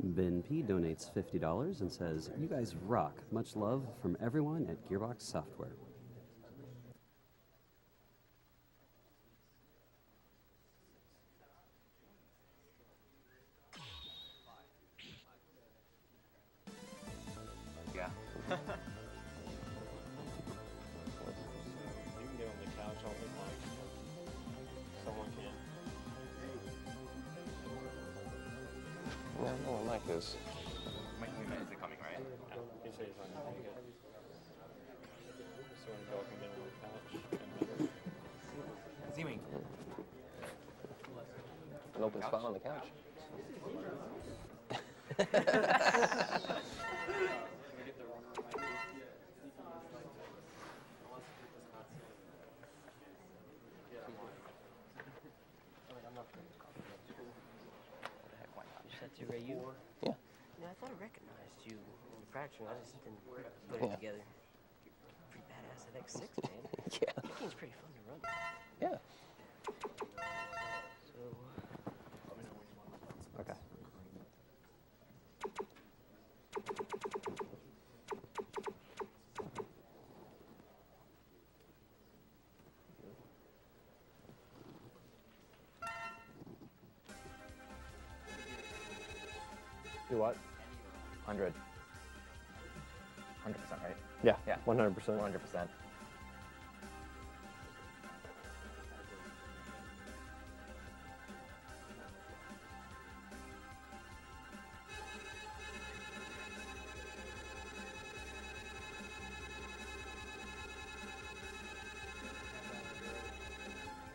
Ben P donates $50 and says, "You guys rock. Much love from everyone at Gearbox Software." Yeah. You can get on the couch all the time. Someone can. Yeah, no one like this. Is it coming, right? Yeah. He says he's on the take it. So when you go up and get on the couch, 10 minutes. Zooming. An open spot on the couch. That's Ray, you? Yeah. Yeah, I thought I recognized you in the practice. I just didn't put it together. Pretty badass at X6, man. Yeah. That game's pretty fun to run. Yeah. So, Okay. Do what? 100%, right? Yeah. Yeah. 100%. 100%.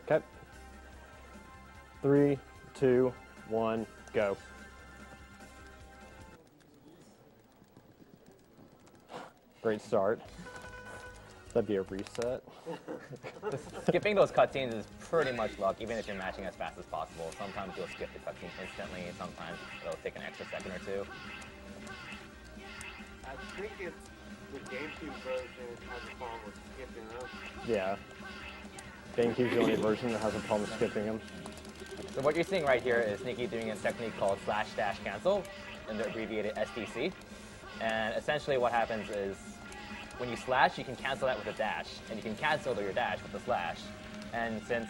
Okay. 3, 2, 1, go. Great start. That'd be a reset. Skipping those cutscenes is pretty much luck, even if you're matching as fast as possible. Sometimes you'll skip the cutscene instantly, sometimes it'll take an extra second or two. I think it's the GameCube version has a problem with skipping them. Yeah. GameCube's the only version that has a problem skipping them. So what you're seeing right here is Sneaky doing a technique called /-cancel, and they're abbreviated SDC. And essentially what happens is, when you slash, you can cancel that with a dash, and you can cancel your dash with the slash. And since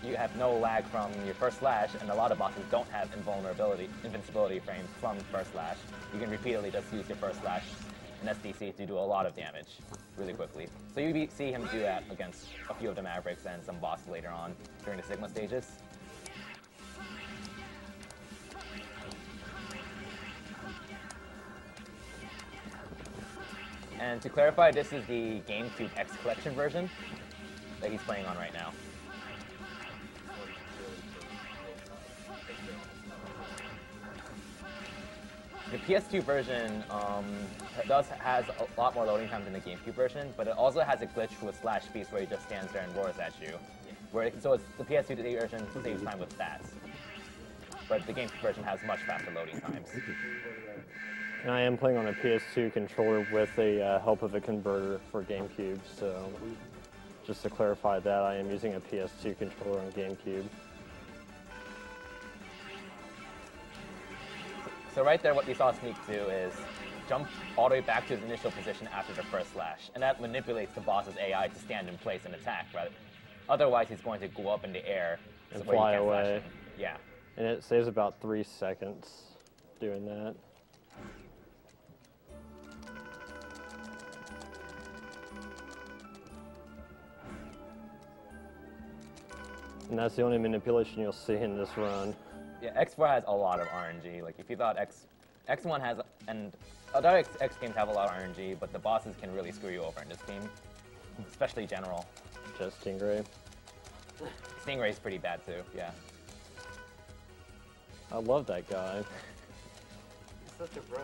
you have no lag from your first slash, and a lot of bosses don't have invincibility frames from first slash, you can repeatedly just use your first slash and SDC to do a lot of damage really quickly. So you see him do that against a few of the Mavericks and some bosses later on during the Sigma stages. And to clarify, this is the GameCube X Collection version that he's playing on right now. The PS2 version has a lot more loading time than the GameCube version, but it also has a glitch with slash beast where he just stands there and roars at you. So the PS2 version saves time with that. But the GameCube version has much faster loading times. And I am playing on a PS2 controller with the help of a converter for GameCube, so just to clarify that, I am using a PS2 controller on GameCube. So right there, what we saw Sneak do is jump all the way back to his initial position after the first slash, and that manipulates the boss's AI to stand in place and attack, right? Otherwise, he's going to go up in the air And where you fly can't slash away. him. Yeah. And it saves about 3 seconds doing that. And that's the only manipulation you'll see in this run. Yeah, X4 has a lot of RNG. Like, if you thought X1 has, and other X games have a lot of RNG, but the bosses can really screw you over in this game, especially General. Just Stingray. Stingray's pretty bad too, yeah. I love that guy. He's such a bro.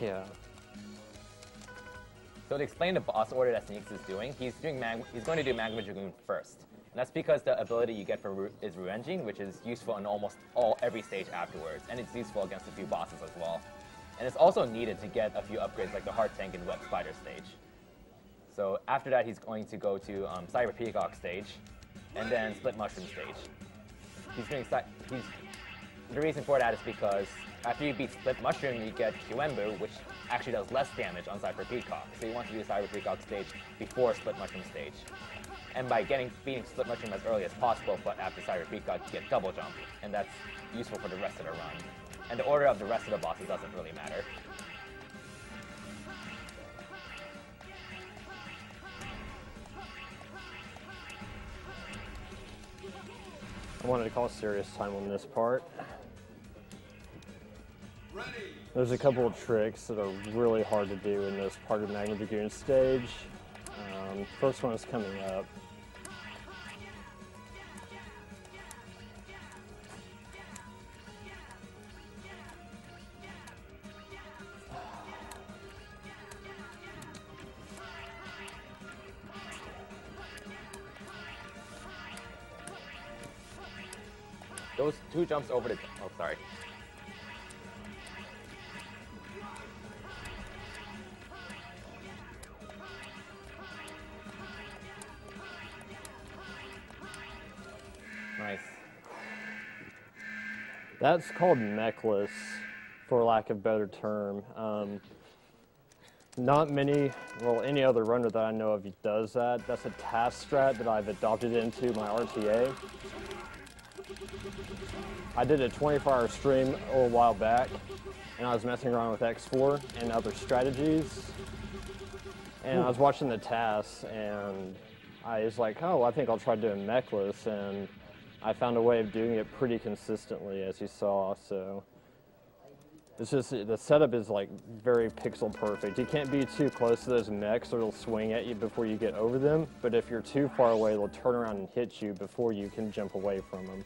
Yeah. So to explain the boss order that Sneaks is doing, he's going to do Magma Dragoon first. And that's because the ability you get is Ruenging, which is useful in almost every stage afterwards, and it's useful against a few bosses as well. And it's also needed to get a few upgrades like the Heart Tank and Web Spider stage. So after that, he's going to go to Cyber Peacock stage, and then Split Mushroom stage. the reason for that is because after you beat Split Mushroom, you get Kiwembu, which actually does less damage on Cypher Peacock. So you want to do Cypher Peacock stage before Split Mushroom stage. And by beating Split Mushroom as early as possible, but after Cypher Peacock, you get Double Jump, and that's useful for the rest of the run. And the order of the rest of the bosses doesn't really matter. I wanted to call serious time on this part. There's a couple of tricks that are really hard to do in this part of Magna Dragoon stage. First one is coming up. Those two jumps over the... Oh, sorry. Nice. That's called mechless, for lack of a better term. Not many, well, any other runner that I know of does that. That's a task strat that I've adopted into my RTA. I did a 24-hour stream a little while back, and I was messing around with X4 and other strategies. And I was watching the tasks, and I was like, oh, I think I'll try doing mechless, and I found a way of doing it pretty consistently, as you saw. So it's just, the setup is like very pixel perfect. You can't be too close to those mechs or it'll swing at you before you get over them. But if you're too far away, they'll turn around and hit you before you can jump away from them.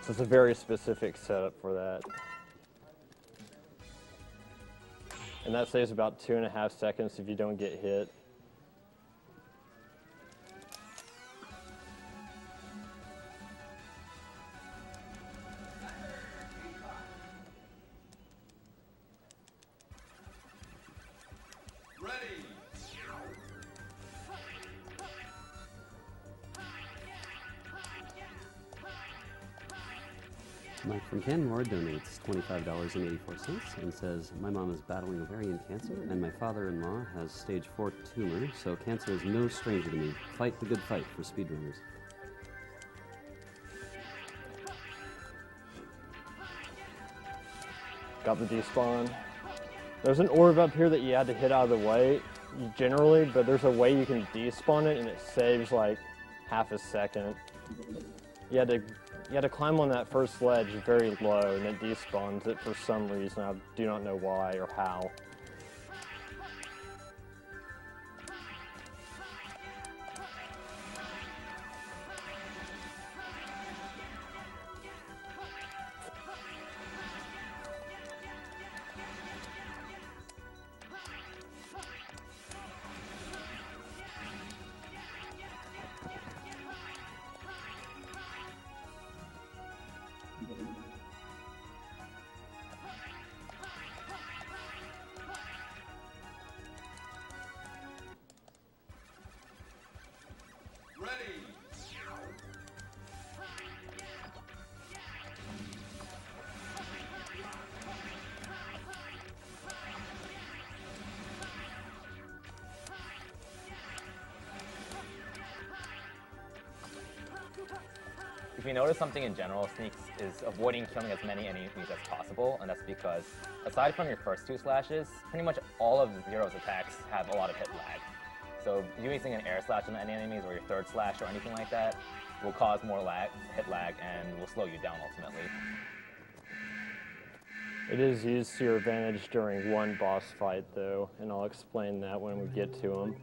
So it's a very specific setup for that. And that saves about 2.5 seconds if you don't get hit. Mike from Canmore donates $25.84 and says, my mom is battling ovarian cancer and my father-in-law has stage 4 tumor, so cancer is no stranger to me. Fight the good fight for speedrunners. Got the despawn. There's an orb up here that you had to hit out of the way, generally, but there's a way you can despawn it and it saves like half a second. You had to climb on that first ledge very low and it despawns it for some reason. I do not know why or how. If you notice something in general, Sneaks is avoiding killing as many enemies as possible, and that's because, aside from your first two slashes, pretty much all of Zero's attacks have a lot of hit lag. So using an air slash on any enemies or your third slash or anything like that will cause more hit lag, and will slow you down ultimately. It is used to your advantage during one boss fight though, and I'll explain that when we get to him.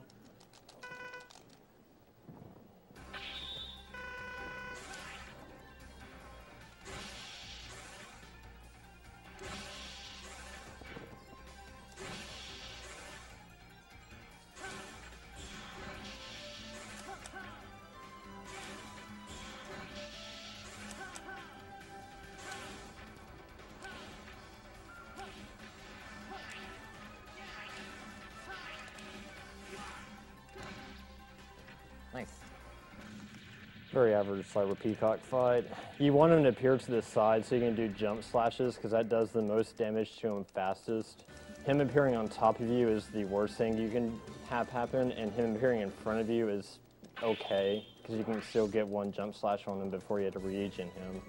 Very average cyber peacock fight. You want him to appear to the side so you can do jump slashes because that does the most damage to him fastest. Him appearing on top of you is the worst thing you can have happen, and him appearing in front of you is okay because you can still get one jump slash on him before you have to re-agent him.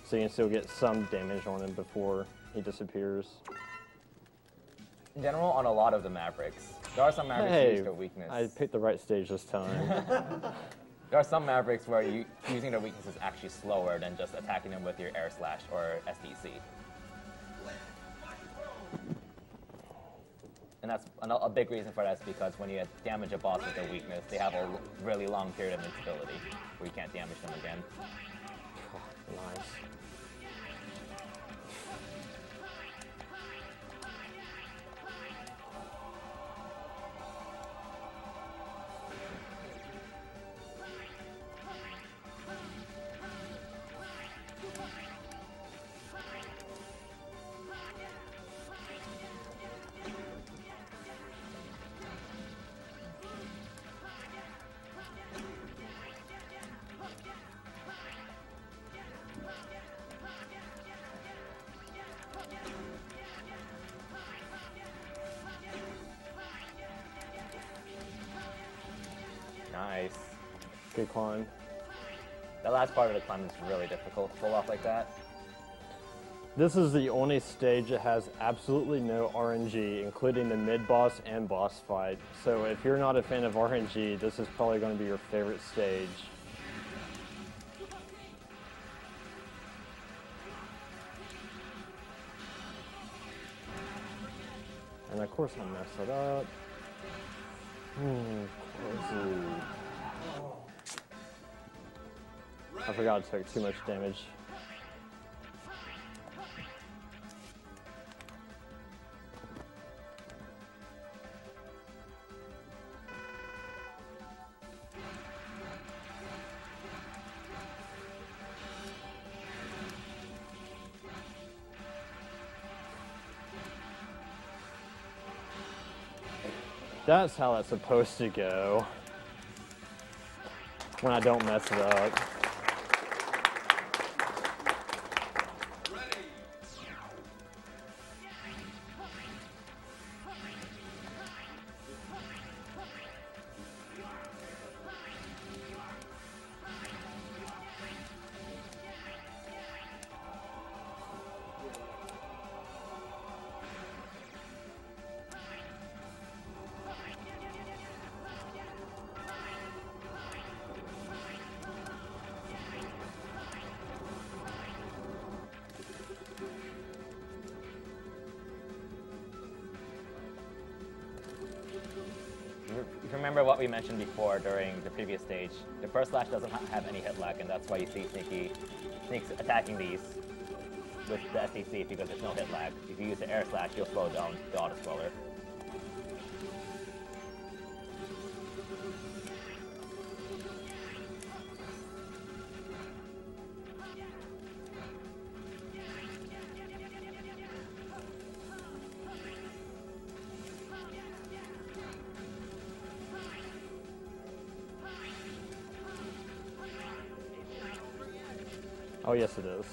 So you can still get some damage on him before he disappears. In general, on a lot of the Mavericks, there are some Mavericks who use their weakness. I picked the right stage this time. There are some Mavericks where using their weakness is actually slower than just attacking them with your air slash or SDC. And that's a big reason for that is because when you damage a boss with their weakness, they have a really long period of invincibility where you can't damage them again. Nice. Nice. Good climb. That last part of the climb is really difficult to pull off like that. This is the only stage that has absolutely no RNG, including the mid-boss and boss fight. So if you're not a fan of RNG, this is probably going to be your favorite stage. And of course I messed it up. I forgot I took too much damage. That's how it's supposed to go when I don't mess it up. If you remember what we mentioned before during the previous stage, the first slash doesn't have any hit lag, and that's why you see Sneaks attacking these with the SDC because there's no hit lag. If you use the air slash, you'll slow down the auto scroller. Oh yes it is.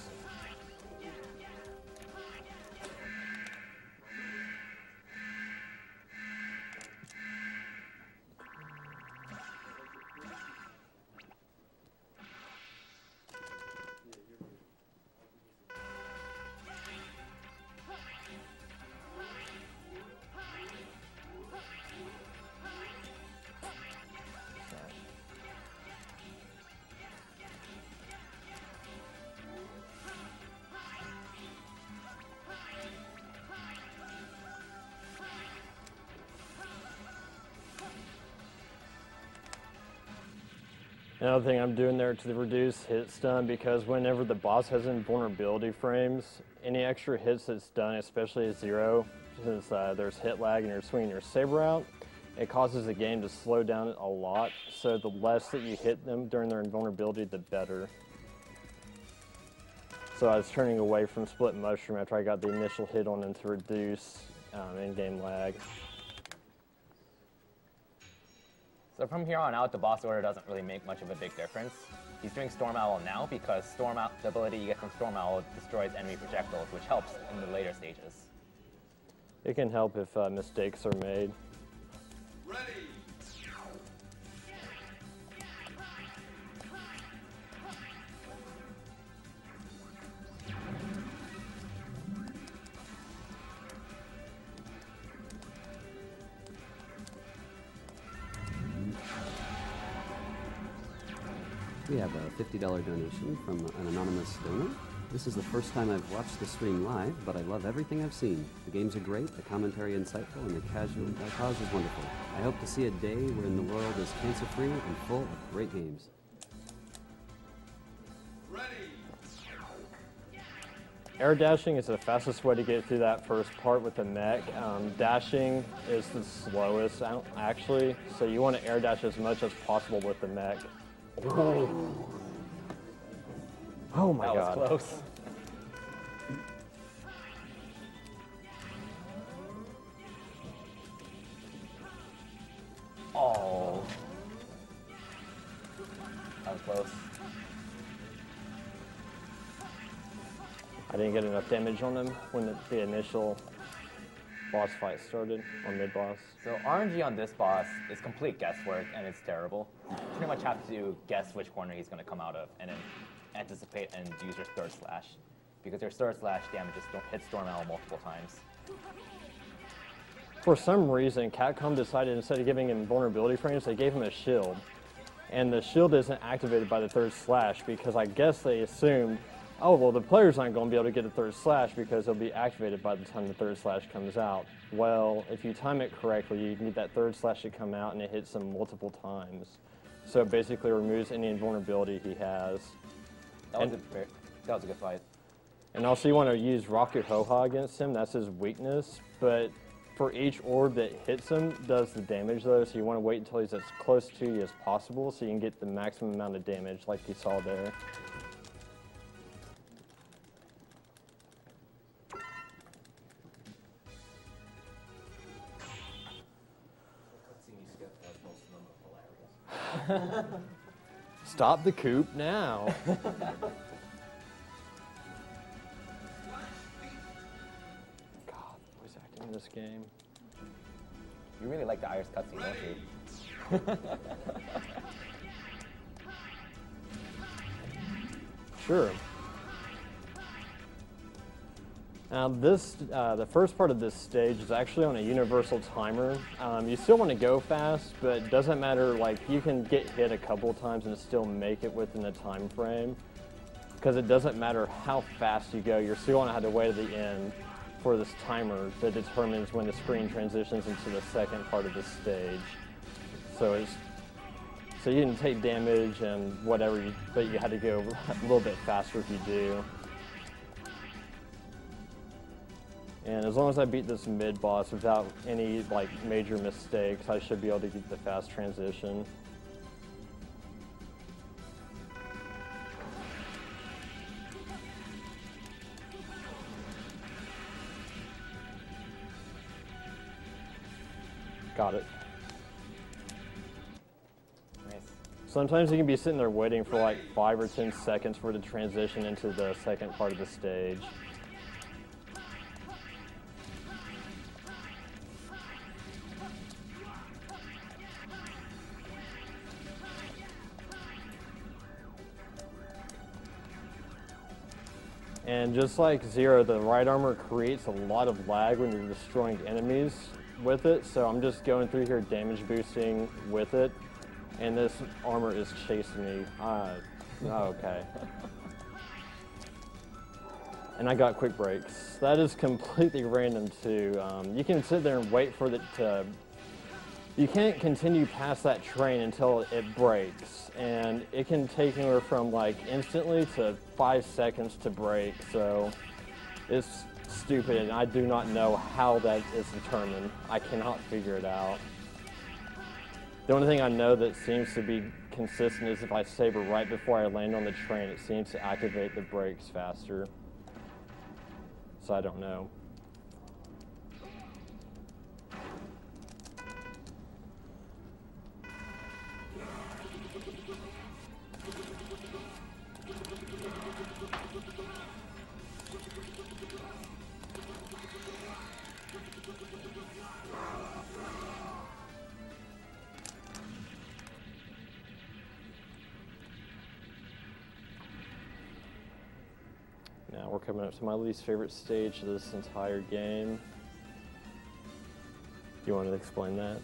Another thing I'm doing there to reduce hit stun, because whenever the boss has invulnerability frames, any extra hits that's done, especially at 0, since there's hit lag and you're swinging your saber out, it causes the game to slow down a lot. So the less that you hit them during their invulnerability, the better. So I was turning away from split mushroom after I got the initial hit on them to reduce in-game lag. So from here on out, the boss order doesn't really make much of a big difference. He's doing Storm Owl now because the ability you get from Storm Owl destroys enemy projectiles, which helps in the later stages. It can help if mistakes are made. We have a $50 donation from an anonymous donor. This is the first time I've watched the stream live, but I love everything I've seen. The games are great, the commentary insightful, and the cause is wonderful. I hope to see a day when the world is cancer-free and full of great games. Air dashing is the fastest way to get through that first part with the mech. Dashing is the slowest, actually, so you want to air dash as much as possible with the mech. Oh my god. That was close. Oh. That was close. I didn't get enough damage on him when the initial boss fight started, or mid-boss. So RNG on this boss is complete guesswork, and it's terrible. You pretty much have to guess which corner he's going to come out of, and then anticipate and use your third slash. Because your third slash damages hit Storm Owl multiple times. For some reason, Capcom decided instead of giving him vulnerability frames, they gave him a shield. And the shield isn't activated by the third slash because I guess they assumed, oh, well, the players aren't going to be able to get a third slash because it'll be activated by the time the third slash comes out. Well, if you time it correctly, you need that third slash to come out and it hits him multiple times. So it basically removes any invulnerability he has. That was a good fight. And also you want to use Rocket Ho-Ha against him, that's his weakness, but for each orb that hits him does the damage though, so you want to wait until he's as close to you as possible so you can get the maximum amount of damage like you saw there. Stop the coop now. God, voice acting in this game. You really like the Irish cutscene, don't you? Sure. Now the first part of this stage is actually on a universal timer. You still want to go fast, but it doesn't matter, like you can get hit a couple of times and still make it within the time frame. Because it doesn't matter how fast you go, you're still going to have to wait at the end for this timer that determines when the screen transitions into the second part of the stage. So you can take damage and whatever, but you had to go a little bit faster if you do. And as long as I beat this mid-boss without any like major mistakes, I should be able to get the fast transition. Got it. Nice. Sometimes you can be sitting there waiting for like 5 or 10 seconds for it to transition into the second part of the stage. And just like Zero, the right armor creates a lot of lag when you're destroying enemies with it, so I'm just going through here damage boosting with it, and this armor is chasing me. Okay. And I got quick breaks. That is completely random too. You can sit there and wait for it to... You can't continue past that train until it breaks, and it can take anywhere from like instantly to 5 seconds to break, so it's stupid, and I do not know how that is determined. I cannot figure it out. The only thing I know that seems to be consistent is if I saber right before I land on the train, it seems to activate the brakes faster. So I don't know. coming up to my least favorite stage of this entire game. You want to explain that?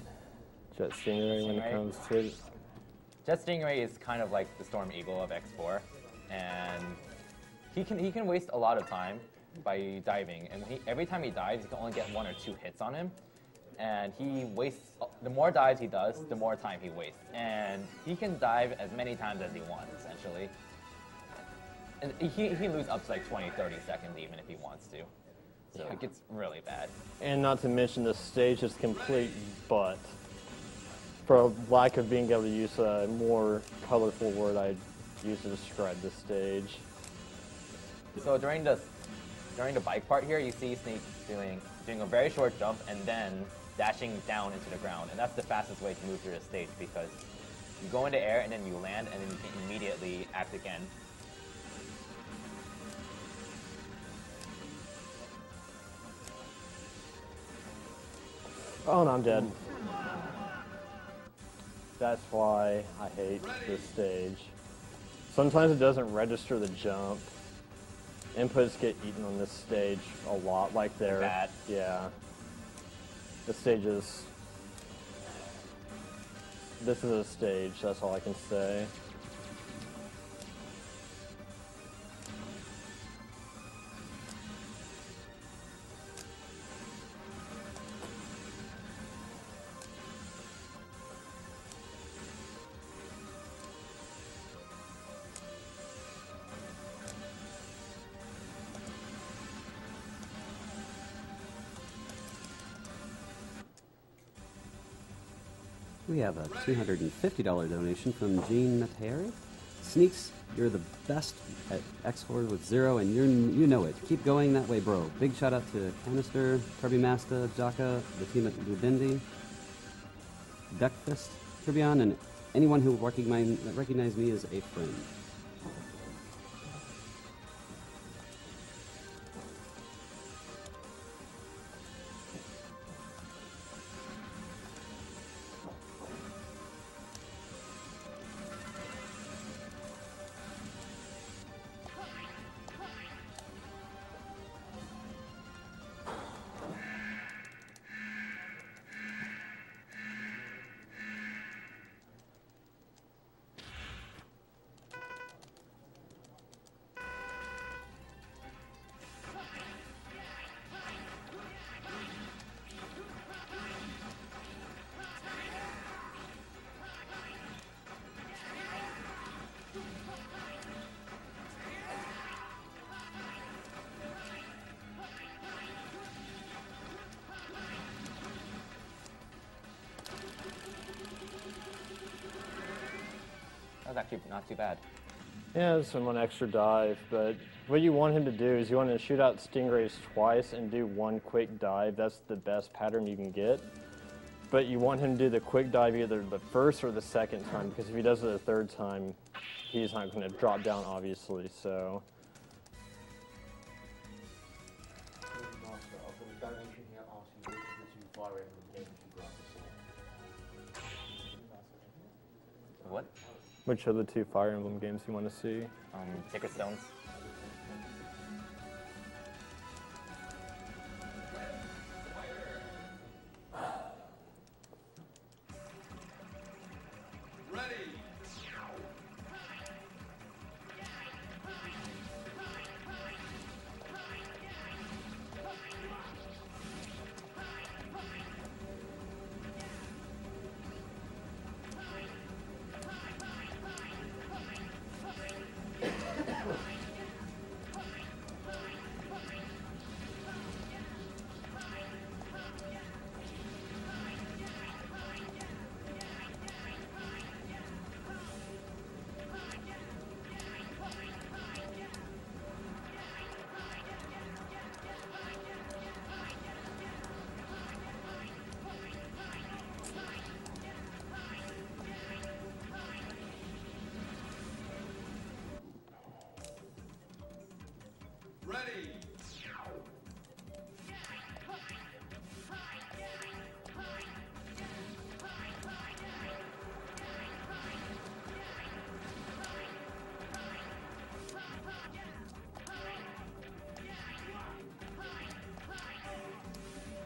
Jet Stingray when it comes to it? Jet Stingray is kind of like the Storm Eagle of X4, and he can waste a lot of time by diving, and every time he dives, you can only get 1 or 2 hits on him, and he wastes. The more dives he does, the more time he wastes, and he can dive as many times as he wants, essentially. And he can lose up to like 20, 30 seconds even if he wants to. So it gets really bad. And not to mention the stage is complete butt. For lack of being able to use a more colorful word I'd use to describe this stage. So during the bike part here, you see Sneak doing a very short jump and then dashing down into the ground. And that's the fastest way to move through the stage because you go into air and then you land and then you can immediately act again. Oh, no, I'm dead. That's why I hate this stage. Sometimes it doesn't register the jump. Inputs get eaten on this stage a lot, like there. Bad. Yeah. This stage is... This is a stage, that's all I can say. We have a $250 donation from Gene Materi. Sneaks, you're the best at X4 with 0, and you know it. Keep going that way, bro. Big shout out to Canister, Kirby Masta, Jaka, the team at Lubindi, Duckfist, Kirbion, and anyone who recognize me as a friend. That was actually not too bad. Yeah, there's one extra dive, but what you want him to do is you want him to shoot out Stingrays twice and do 1 quick dive. That's the best pattern you can get. But you want him to do the quick dive either the first or the second time, because if he does it the third time, he's not going to drop down, obviously, so... What? Which are the 2 Fire Emblem games you want to see? Sacred Stones.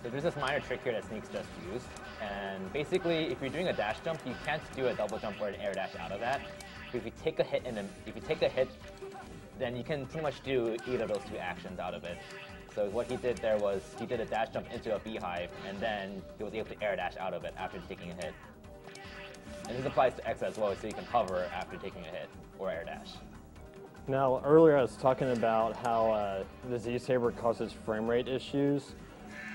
So there's this minor trick here that Sneaks just used, and basically, if you're doing a dash jump, you can't do a double jump or an air dash out of that. But if you take a hit then you can pretty much do either of those two actions out of it. So what he did there was he did a dash jump into a beehive, and then he was able to air dash out of it after taking a hit. And this applies to X as well, so you can hover after taking a hit or air dash. Now, earlier I was talking about how the Z-Saber causes frame rate issues.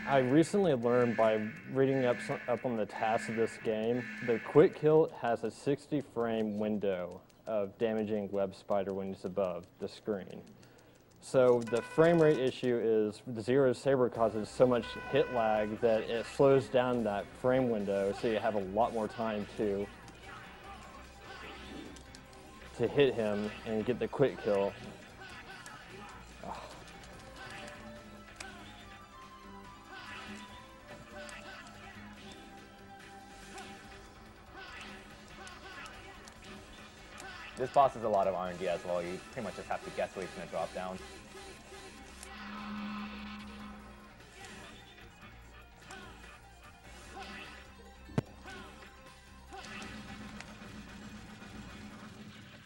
I recently learned by reading up on the tasks of this game, the quick kill has a 60 frame window of damaging web spider when it's above the screen. So the frame rate issue is the Zero Saber causes so much hit lag that it slows down that frame window, so you have a lot more time to hit him and get the quick kill. This boss is a lot of RNG as well. You pretty much just have to guess where he's going to drop down.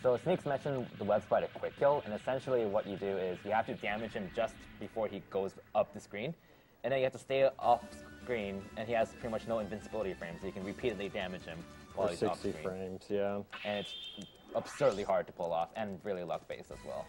So Sneaks mentioned the web spider quick kill, and essentially what you do is you have to damage him just before he goes up the screen, and then you have to stay off screen, and he has pretty much no invincibility frames, so you can repeatedly damage him while he's off 60 screen. frames, yeah. And it's absurdly hard to pull off, and really luck-based as well.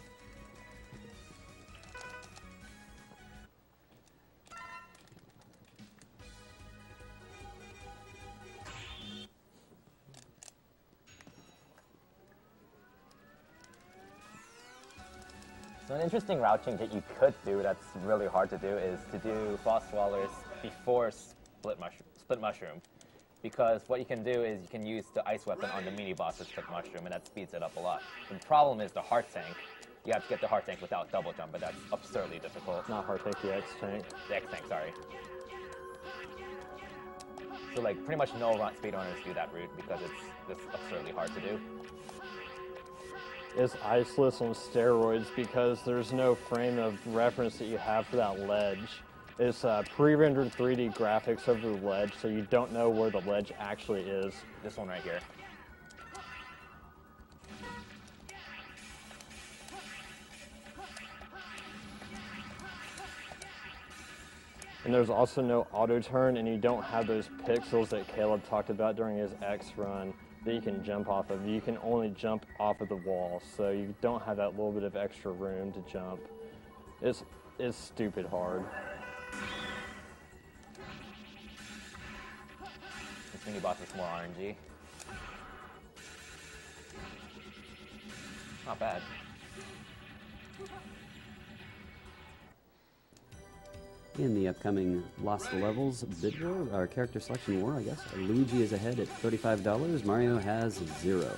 So an interesting route change that you could do that's really hard to do is to do Frost Swallowers before Split Mushroom. Because what you can do is you can use the ice weapon on the mini boss with Split Mushroom, and that speeds it up a lot. The problem is the Heart Tank. You have to get the Heart Tank without double jump, but that's absurdly difficult. Not Heart Tank, the X Tank. The X Tank, sorry. So like pretty much no speedrunners do that route because it's absurdly hard to do. It's iceless on steroids because there's no frame of reference that you have for that ledge. It's pre-rendered 3D graphics over the ledge, so you don't know where the ledge actually is. This one right here. And there's also no auto turn, and you don't have those pixels that Caleb talked about during his X run that you can jump off of. You can only jump off of the wall, so you don't have that little bit of extra room to jump. It's stupid hard. This mini boss is more RNG. Not bad. In the upcoming Lost Levels bid war, or character selection war, I guess, Luigi is ahead at $35, Mario has 0.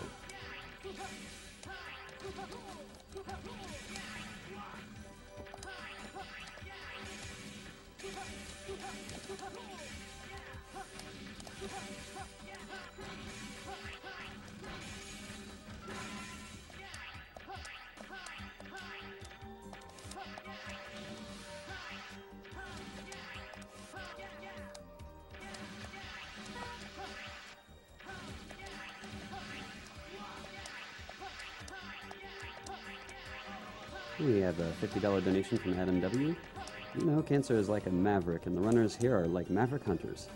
We have a $50 donation from Adam W. You know, Cancer is like a maverick, and the runners here are like maverick hunters.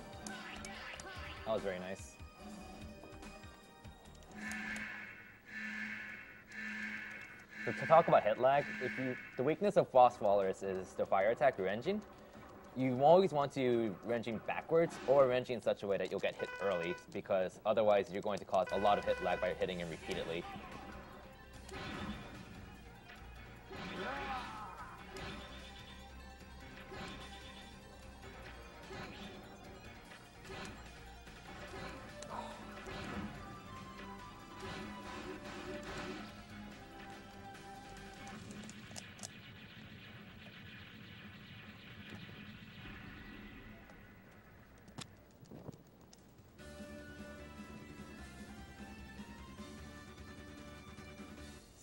That was very nice. So to talk about hit lag, the weakness of Frost Swallowers is the fire attack re-engine. You always want to re-engine backwards or re-engine in such a way that you'll get hit early, because otherwise you're going to cause a lot of hit lag by hitting him repeatedly.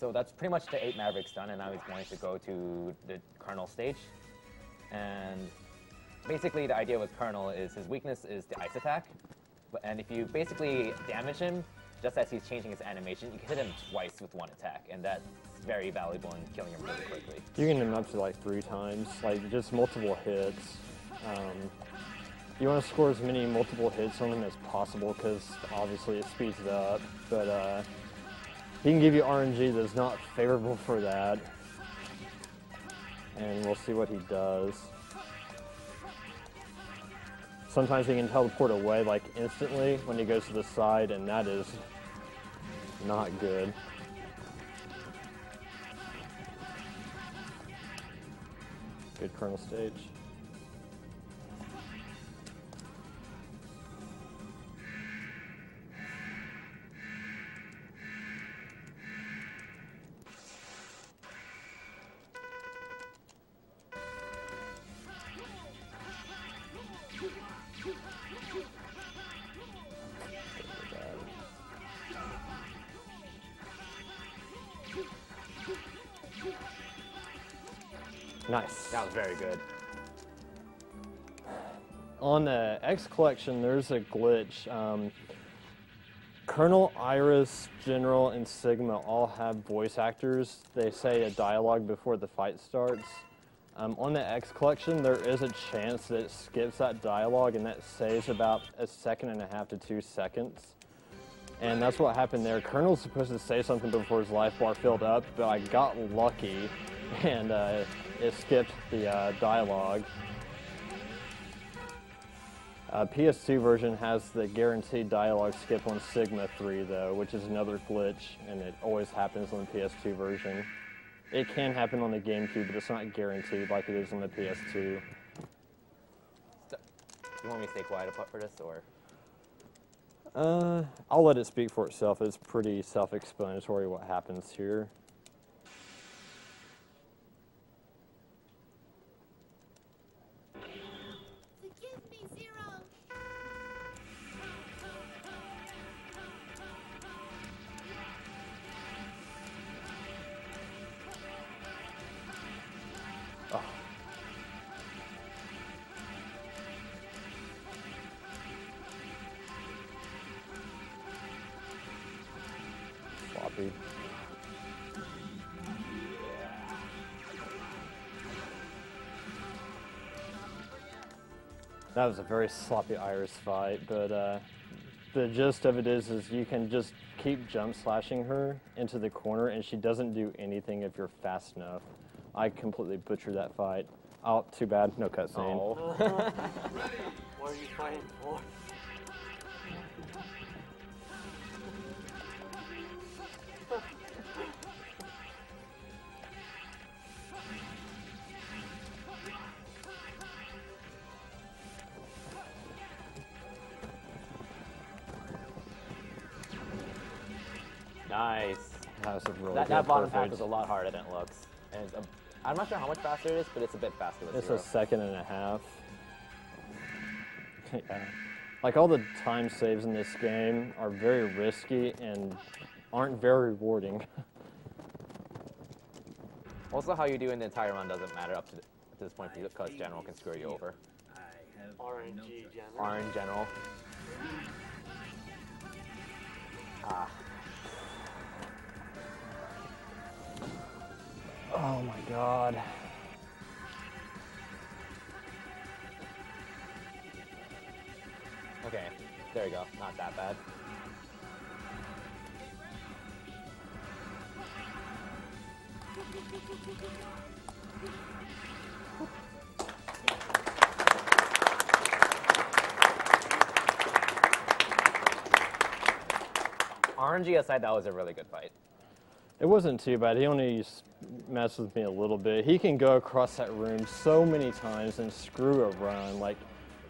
So that's pretty much the 8 Mavericks done, and now he's going to go to the Colonel stage. And basically the idea with Colonel is his weakness is the ice attack, and if you basically damage him just as he's changing his animation, you can hit him twice with one attack, and that's very valuable in killing him really quickly. You can hit him up to like 3 times, like just multiple hits. You want to score as many multiple hits on him as possible because obviously it speeds it up, but he can give you RNG that's not favorable for that, and we'll see what he does. Sometimes he can teleport away like instantly when he goes to the side, and that is not good. Good Colonel stage. Nice. That was very good. On the X Collection, there's a glitch. Colonel, Iris, General, and Sigma all have voice actors. They say a dialogue before the fight starts. On the X Collection, there is a chance that it skips that dialogue, and that saves about 1.5 to 2 seconds. And that's what happened there. Colonel's supposed to say something before his life bar filled up, but I got lucky, and it skipped the dialogue. PS2 version has the guaranteed dialogue skip on Sigma 3 though, which is another glitch, and it always happens on the PS2 version. It can happen on the GameCube, but it's not guaranteed like it is on the PS2. So, you want me to stay quiet for this, or? I'll let it speak for itself. It's pretty self-explanatory what happens here. Forgive me, Zero. Oh. Sloppy. That was a very sloppy Iris fight, but the gist of it is you can just keep jump slashing her into the corner, and she doesn't do anything if you're fast enough. I completely butchered that fight. Oh, too bad, no cutscene. Oh. What are you fighting for? Nice. That was a really That good bottom path perfect. is a lot harder than it looks. And it's I'm not sure how much faster it is, but it's a bit faster with It's Zero. 1.5 seconds. Yeah. Like all the time saves in this game are very risky and aren't very rewarding. Also, how you do in the entire run doesn't matter up to this point because General can screw you over. RNG General. R in General. Ah. Oh my god. Okay, there you go. Not that bad. RNG aside, that was a really good fight. It wasn't too bad. He only messed with me a little bit. He can go across that room so many times and screw a run. Like,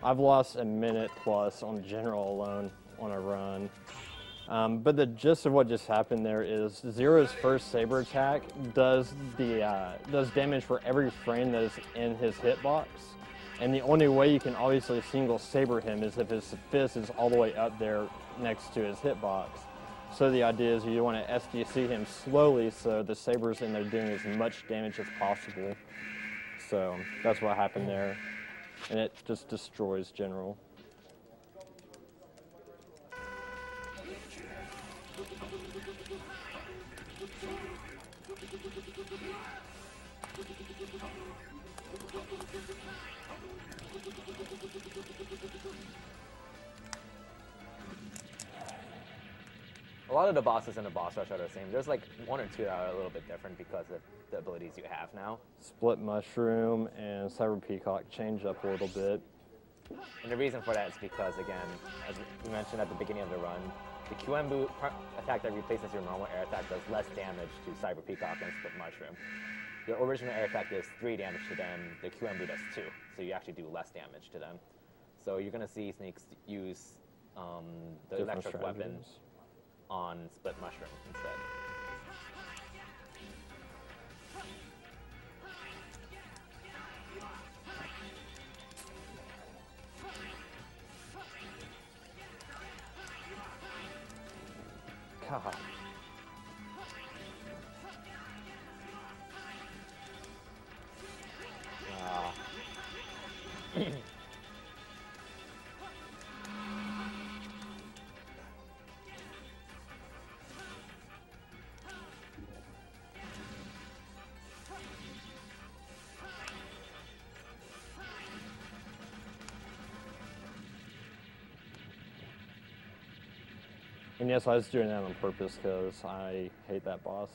I've lost a minute plus on General alone on a run. But the gist of what just happened there is Zero's first saber attack does damage for every frame that is in his hitbox. And the only way you can obviously single saber him is if his fist is all the way up there next to his hitbox. So the idea is you want to SDC him slowly so the saber's in there doing as much damage as possible. So that's what happened there. and it just destroys general. A lot of the bosses in the boss rush are the same. There's like one or two that are a little bit different because of the abilities you have now. Split Mushroom and Cyber Peacock change up a little bit. And the reason for that is because, again, as we mentioned at the beginning of the run, the QM attack that replaces your normal air attack does less damage to Cyber Peacock and Split Mushroom. Your original air attack does 3 damage to them, the QM does 2, so you actually do less damage to them. So you're going to see Sneaks use the Different electric weapon strategies. on Split Mushroom instead. God. Ah. And yes, I was doing that on purpose because I hate that boss.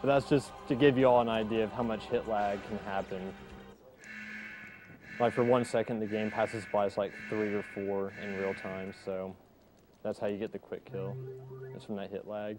But that's just to give you all an idea of how much hit lag can happen. Like for 1 second, the game passes by as like 3 or 4 in real time, so that's how you get the quick kill. It's from that hit lag.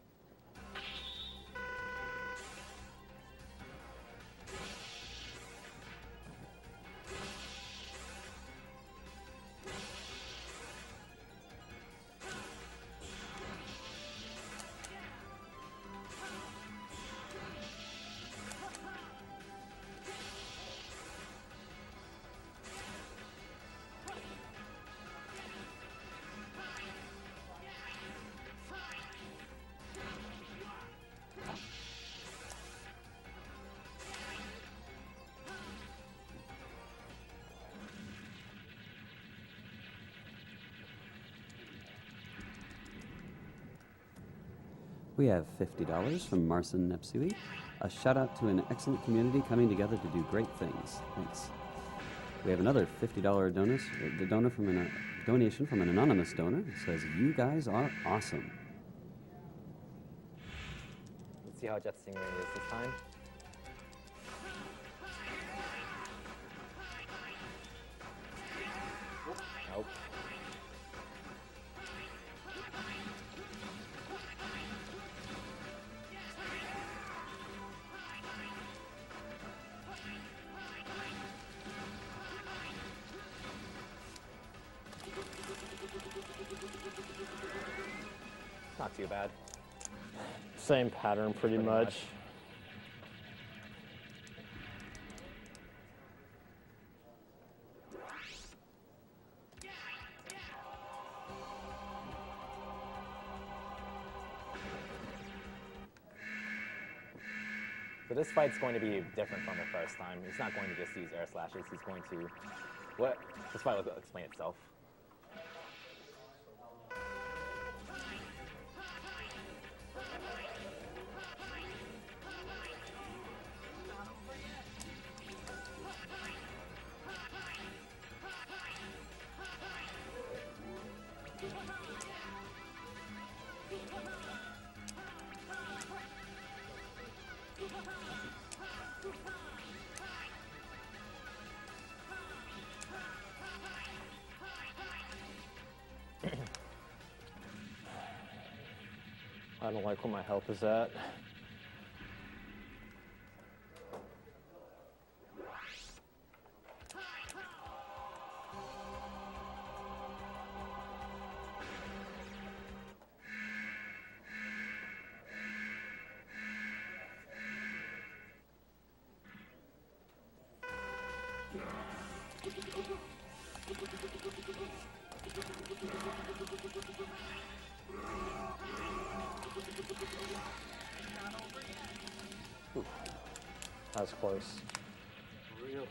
We have $50 from Marcin Nepsui. A shout out to an excellent community coming together to do great things. Thanks. We have another $50 donation from an anonymous donor. It says, "You guys are awesome." Let's see how Jet Stingray is this time. Nope. Not too bad. Same pattern pretty much. So this fight's going to be different from the first time. He's not going to just use air slashes. He's going to... What? This fight will explain itself. I don't like where my health is at. That's close. Real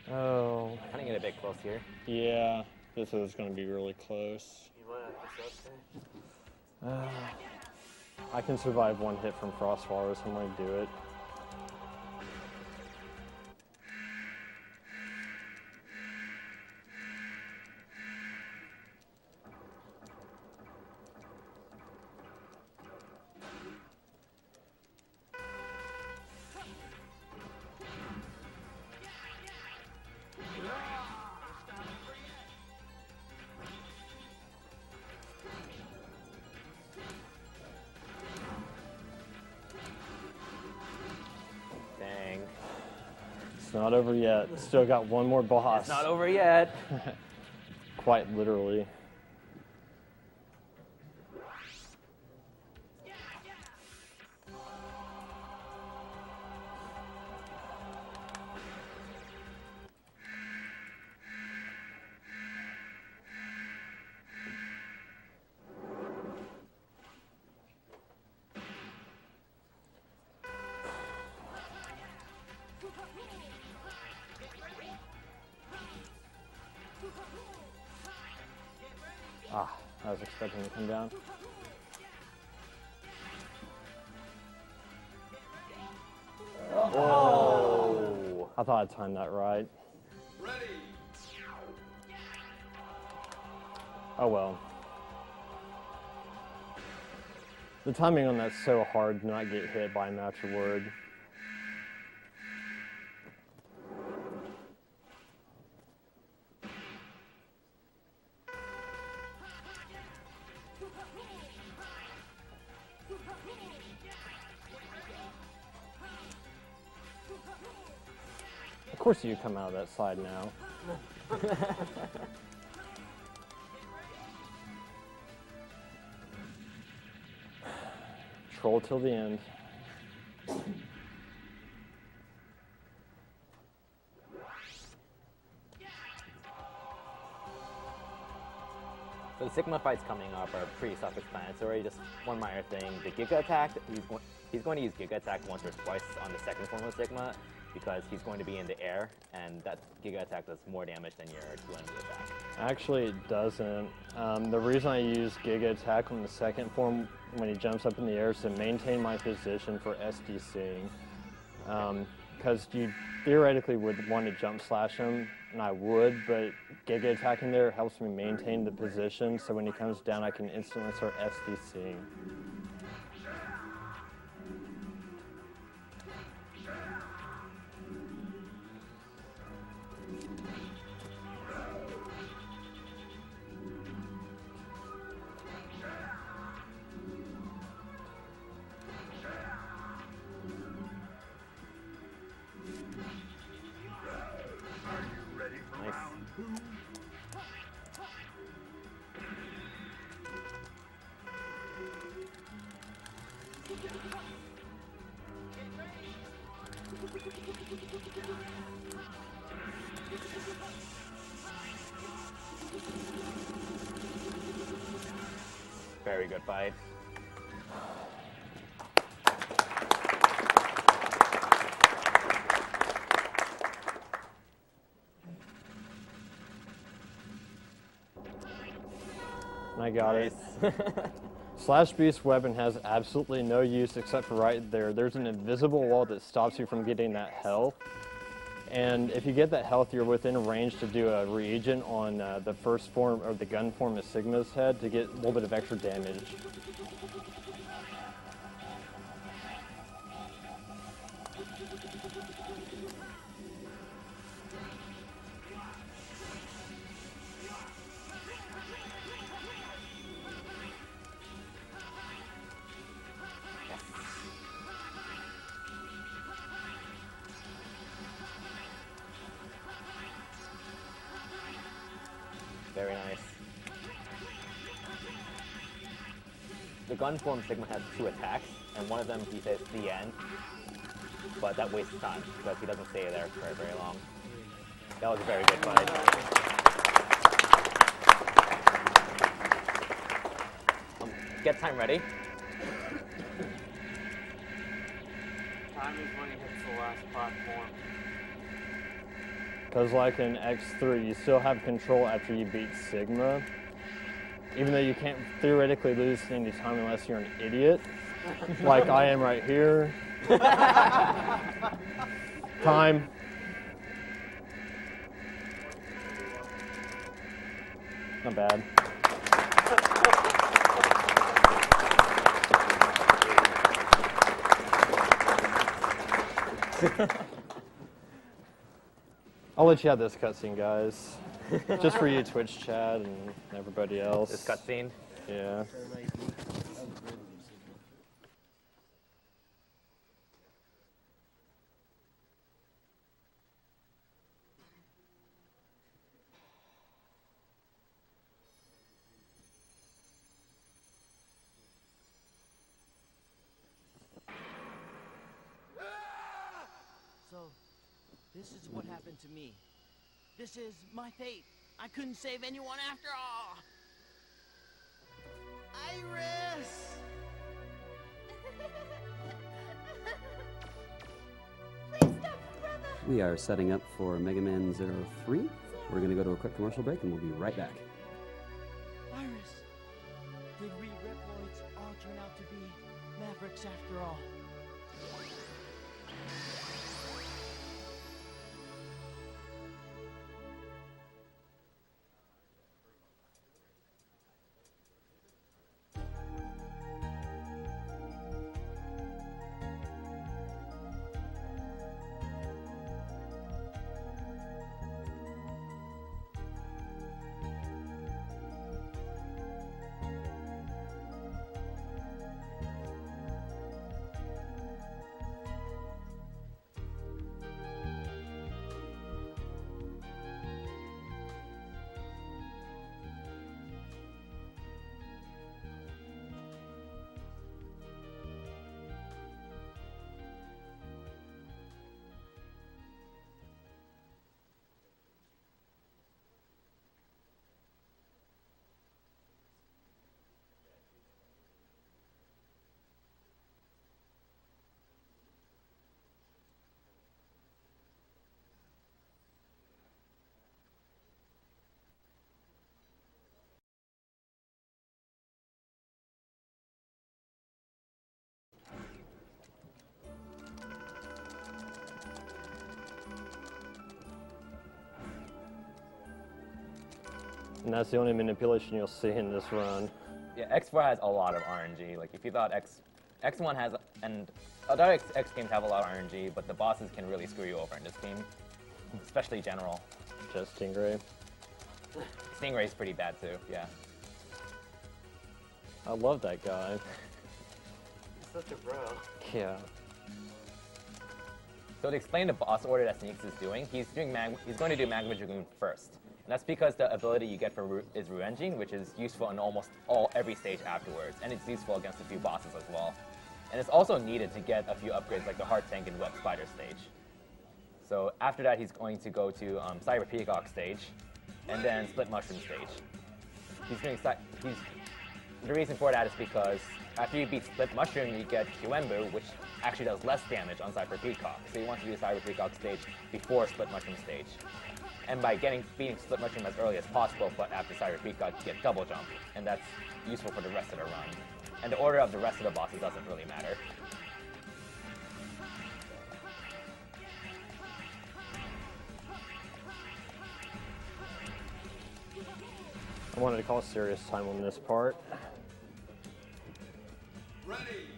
close. Oh, Kind of get a bit close here. yeah. This is going to be really close. You want to have this up there? I can survive one hit from Frostfire, so I'm going to do it. Dang. It's not over yet. Still got one more boss. It's not over yet. Quite literally. Ah, I was expecting to come down. Oh. I thought I timed that right. Oh well. The timing on that's so hard to not get hit by a natural word. Of course you come out of that side now. Troll till the end. So the Sigma fights coming up are pretty self-explanatory. Just one minor thing: the Giga attack. He's going to use Giga attack once or twice on the second form of Sigma, because he's going to be in the air, and that Giga attack does more damage than your two-ended attack. Actually, it doesn't. The reason I use Giga Attack on the second form when he jumps up in the air is to maintain my position for SDCing. Because you theoretically would want to jump slash him, and I would, but Giga attacking there helps me maintain the position, so when he comes down I can instantly start SDCing. Very good fight. I got it. Slash Beast weapon has absolutely no use except for right there. There's an invisible wall that stops you from getting that health. And if you get that health, you're within range to do a reagent on the first form, or the gun form of Sigma's head, to get a little bit of extra damage. Very nice. The gun form Sigma has 2 attacks, and one of them he says the end, but that wastes time because he doesn't stay there for very long. That was a very good fight. Get time ready. Time is when he hits the last platform. Because like in X3, you still have control after you beat Sigma. Even though you can't theoretically lose any time unless you're an idiot. Like I am right here. Time. Not bad. I'll let you have this cutscene, guys. Just for you, Twitch chat, and everybody else. This cutscene. Yeah. So, this is what happened to me. This is my fate. I couldn't save anyone after all. Iris! Please stop, brother. We are setting up for Mega Man 03. We're going to go to a quick commercial break and we'll be right back. Iris! Did we Reploids all turn out to be Mavericks after all? And that's the only manipulation you'll see in this run. Yeah, X4 has a lot of RNG. Like if you thought X1 has, and other X games have a lot of RNG, but the bosses can really screw you over in this game, especially General. Just Stingray. Stingray's pretty bad too. Yeah. I love that guy. He's such a bro. Yeah. So to explain the boss order that Sneaks is doing, he's going to do Magma Dragoon first. And that's because the ability you get for is Ruenging, which is useful in almost every stage afterwards, and it's useful against a few bosses as well. And it's also needed to get a few upgrades like the Heart Tank and Web Spider stage. So after that, he's going to go to Cyber Peacock stage, and then Split Mushroom stage. The reason for that is because after you beat Split Mushroom, you get Kiwembu, which actually does less damage on Cyber Peacock. So you want to do Cyber Peacock stage before Split Mushroom stage. And by beating Split Mushroom as early as possible, but after Cyber Peacock, you get Double Jump, and that's useful for the rest of the run. And the order of the rest of the bosses doesn't really matter. I wanted to call serious time on this part.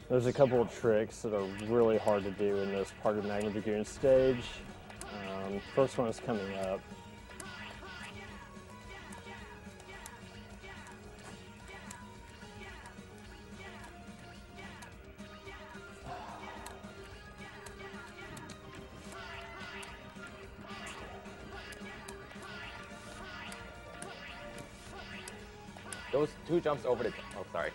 There's a couple of tricks that are really hard to do in this part of Magma Dragoon stage. First one is coming up. Those two jumps over the... Oh, sorry.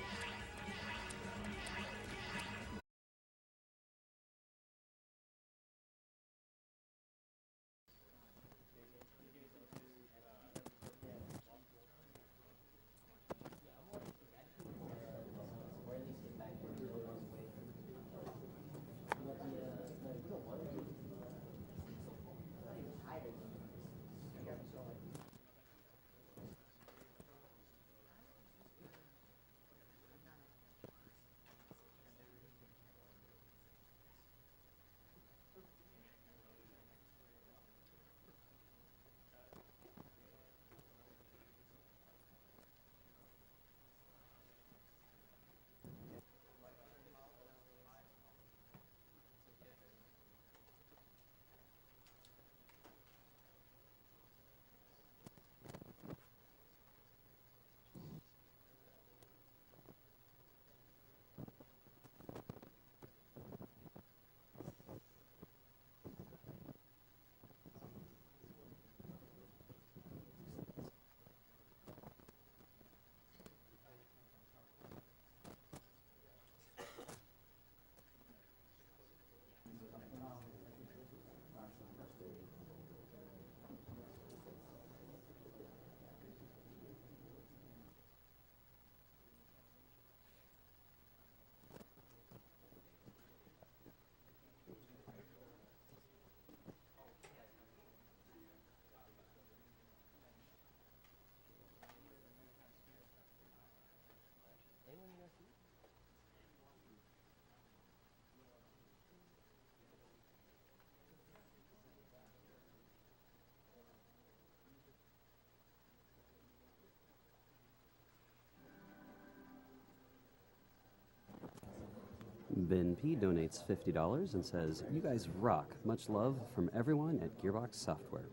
Ben P donates $50 and says, "You guys rock. Much love from everyone at Gearbox Software."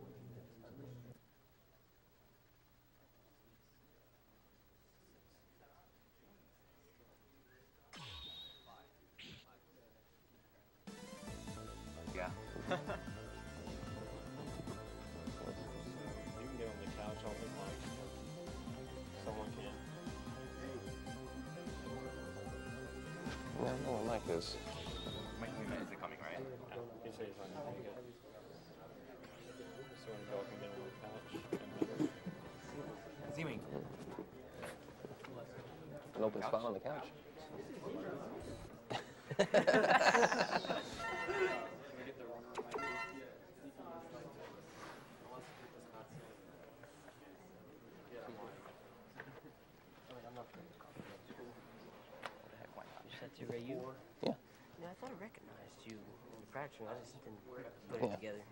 Yeah. You can get on the couch, I'll make mine. Someone can. No, no one like this. Is it coming right? He says he's on the good. So when y'all can get on the couch. Seeming. An open spot on the couch. You set to Ryu? Yeah. No, I thought I recognized you in the fraction. I just didn't put it Yeah. together.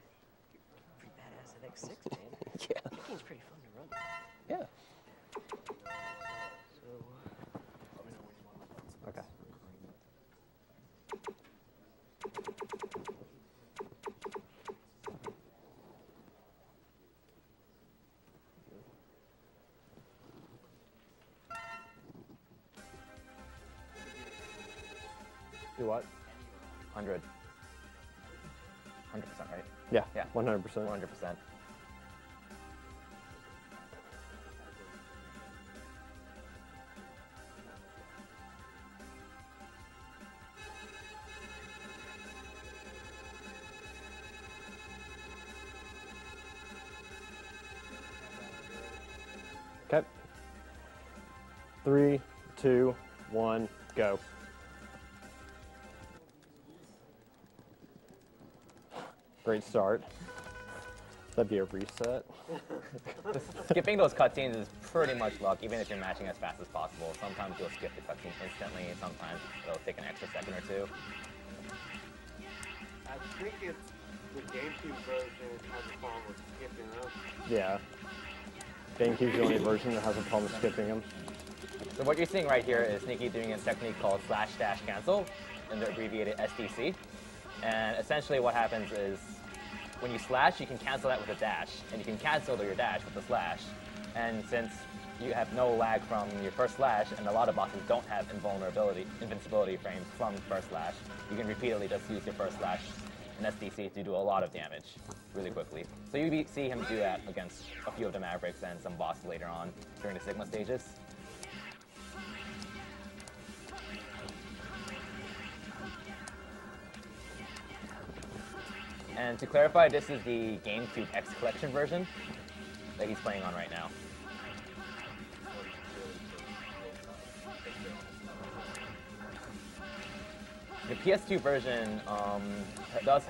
Pretty badass at X6, man. Yeah. That game's pretty fun to run. Yeah. So, Okay. Do what? 100. 100%, right? Yeah. Yeah. 100%. 100%. Okay. 3, 2, 1, go. Great start. That'd be a reset. Skipping those cutscenes is pretty much luck, even if you're matching as fast as possible. Sometimes you'll skip the cutscene instantly, sometimes it'll take an extra second or two. I think it's the GameCube version has a problem with skipping up. Yeah. GameCube's the only version that has a problem skipping them. So what you're seeing right here is Sneaky doing a technique called /-cancel, in the abbreviated SDC. And essentially what happens is, when you slash, you can cancel that with a dash, and you can cancel your dash with the slash. And since you have no lag from your first slash, and a lot of bosses don't have invincibility frames from first slash, you can repeatedly just use your first slash in SDC to do a lot of damage really quickly. So you see him do that against a few of the Mavericks and some bosses later on during the Sigma stages. And to clarify, this is the GameCube X Collection version that he's playing on right now. The PS2 version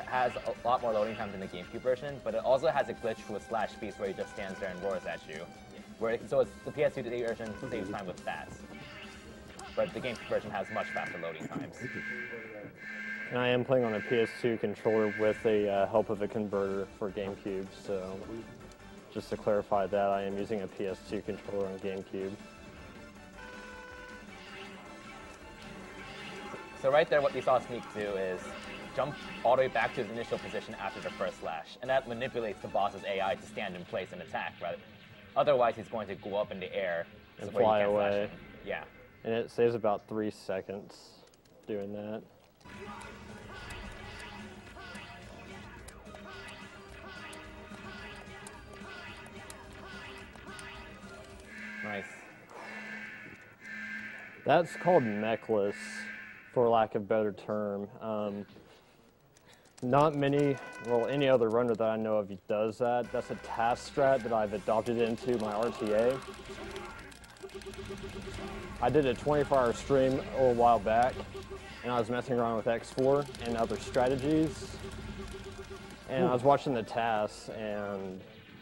has a lot more loading time than the GameCube version, but it also has a glitch with slash piece where he just stands there and roars at you. So the PS2 version saves time with stats, but the GameCube version has much faster loading times. And I am playing on a PS2 controller with the help of a converter for GameCube, so just to clarify that, I am using a PS2 controller on GameCube. So right there, what you saw Sneak do is jump all the way back to his initial position after the first slash, and that manipulates the boss's AI to stand in place and attack, right? Otherwise, he's going to go up in the air And where you fly can't slash away. him. Yeah. And it saves about 3 seconds doing that. Nice. That's called mechless, for lack of a better term. Not many, well, any other runner that I know of does that. That's a task strat that I've adopted into my RTA. I did a 24-hour stream a little while back, and I was messing around with X4 and other strategies. And I was watching the tasks, and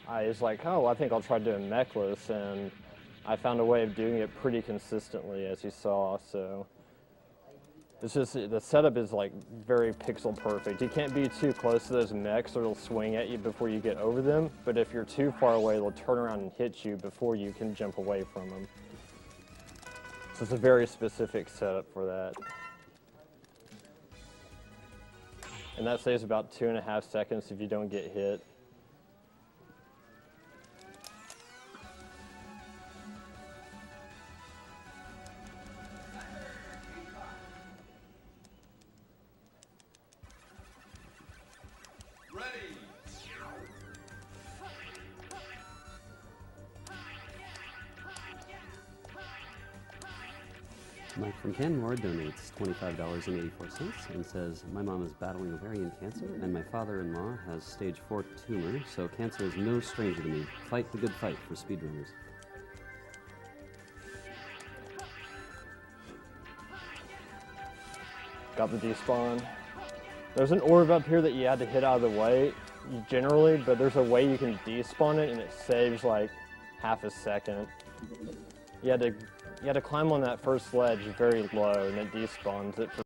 I was like, oh, I think I'll try doing mechless, and I found a way of doing it pretty consistently, as you saw, so. It's just, the setup is like very pixel perfect. You can't be too close to those mechs or it'll swing at you before you get over them, but if you're too far away, they'll turn around and hit you before you can jump away from them. So it's a very specific setup for that. and that saves about 2.5 seconds if you don't get hit. Mike from Canmore donates $25.84 and says, my mom is battling ovarian cancer and my father-in-law has stage 4 tumor, so cancer is no stranger to me. Fight the good fight for speedrunners. Got the despawn. There's an orb up here that you had to hit out of the way, generally, but there's a way you can despawn it and it saves like half a second. You had to climb on that first ledge very low and it despawns it for